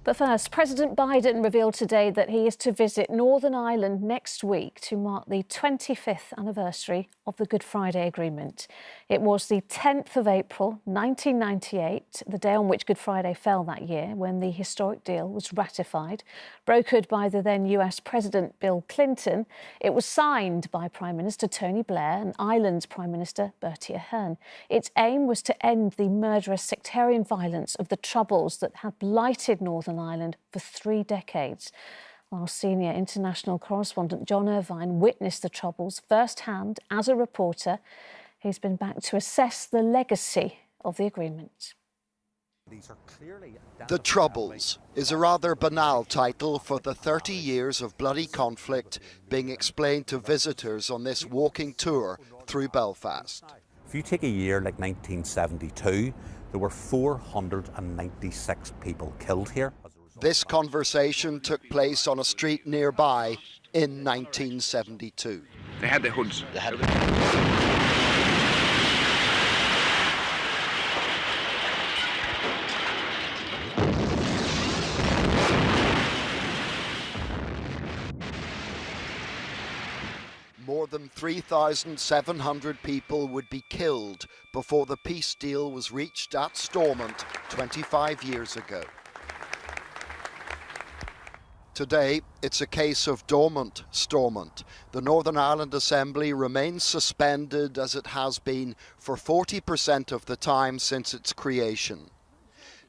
But first, President Biden revealed today that he is to visit Northern Ireland next week to mark the 25th anniversary of the Good Friday Agreement. It was the 10th of April 1998, the day on which Good Friday fell that year, when the historic deal was ratified. Brokered by the then US President Bill Clinton, it was signed by Prime Minister Tony Blair and Ireland's Prime Minister Bertie Ahern. Its aim was to end the murderous sectarian violence of the Troubles that had blighted Northern Ireland for 3 decades. While senior international correspondent John Irvine witnessed the Troubles firsthand as a reporter, he's been back to assess the legacy of the agreement. The Troubles is a rather banal title for the 30 years of bloody conflict being explained to visitors on this walking tour through Belfast. If you take a year like 1972, there were 496 people killed here. This conversation took place on a street nearby in 1972. They had the hoods. More than 3,700 people would be killed before the peace deal was reached at Stormont 25 years ago. Today, it's a case of dormant Stormont. The Northern Ireland Assembly remains suspended as it has been for 40% of the time since its creation.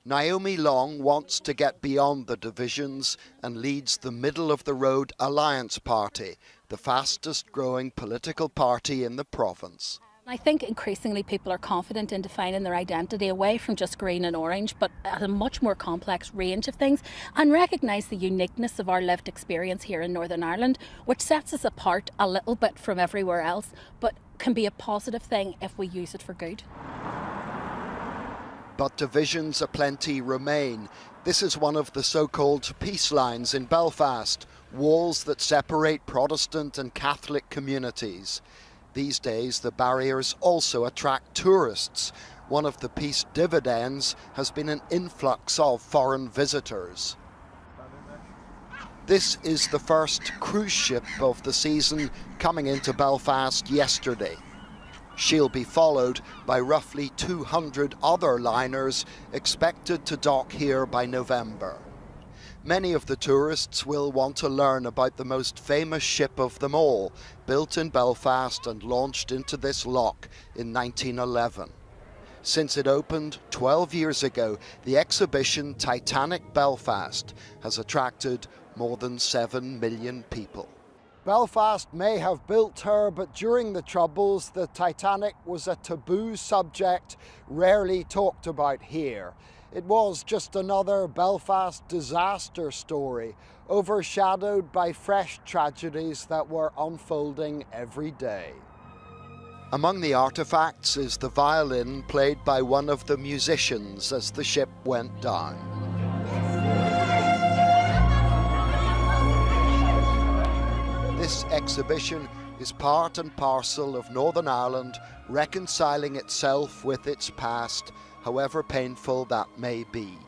Naomi Long wants to get beyond the divisions and leads the middle-of-the-road Alliance Party, the fastest-growing political party in the province. I think increasingly people are confident in defining their identity away from just green and orange, but at a much more complex range of things, and recognise the uniqueness of our lived experience here in Northern Ireland, which sets us apart a little bit from everywhere else, but can be a positive thing if we use it for good. But divisions aplenty remain. This is one of the so-called peace lines in Belfast, walls that separate Protestant and Catholic communities. These days, the barriers also attract tourists. One of the peace dividends has been an influx of foreign visitors. This is the first cruise ship of the season coming into Belfast yesterday. She'll be followed by roughly 200 other liners expected to dock here by November. Many of the tourists will want to learn about the most famous ship of them all, built in Belfast and launched into this loch in 1911. Since it opened 12 years ago, the exhibition Titanic Belfast has attracted more than 7 million people. Belfast may have built her, but during the Troubles, the Titanic was a taboo subject rarely talked about here. It was just another Belfast disaster story, overshadowed by fresh tragedies that were unfolding every day. Among the artefacts is the violin played by one of the musicians as the ship went down. This exhibition is part and parcel of Northern Ireland reconciling itself with its past, however painful that may be.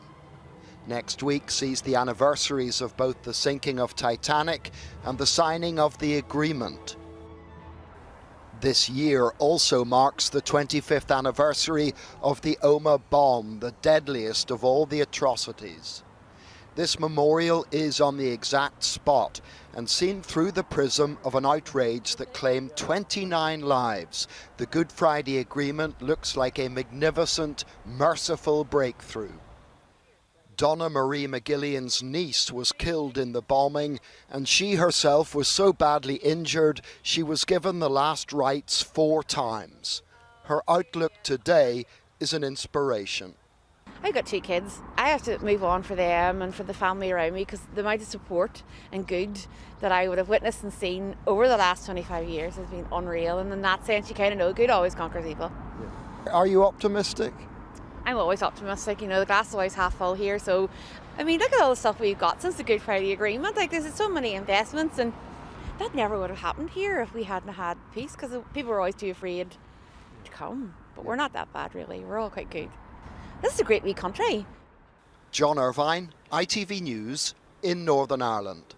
Next week sees the anniversaries of both the sinking of Titanic and the signing of the agreement. This year also marks the 25th anniversary of the Omagh bomb, the deadliest of all the atrocities. This memorial is on the exact spot and seen through the prism of an outrage that claimed 29 lives. The Good Friday Agreement looks like a magnificent, merciful breakthrough. Donna Marie McGillian's niece was killed in the bombing, and she herself was so badly injured she was given the last rites 4 times. Her outlook today is an inspiration. I've got 2 kids. I have to move on for them and for the family around me, because the amount of support and good that I would have witnessed and seen over the last 25 years has been unreal. And in that sense, you kind of know good always conquers evil. Are you optimistic? I'm always optimistic. You know, the glass is always half full here. So, I mean, look at all the stuff we've got since the Good Friday Agreement. Like, there's so many investments, and that never would have happened here if we hadn't had peace, because people were always too afraid to come. But we're not that bad, really. We're all quite good. This is a great wee country. John Irvine, ITV News in Northern Ireland.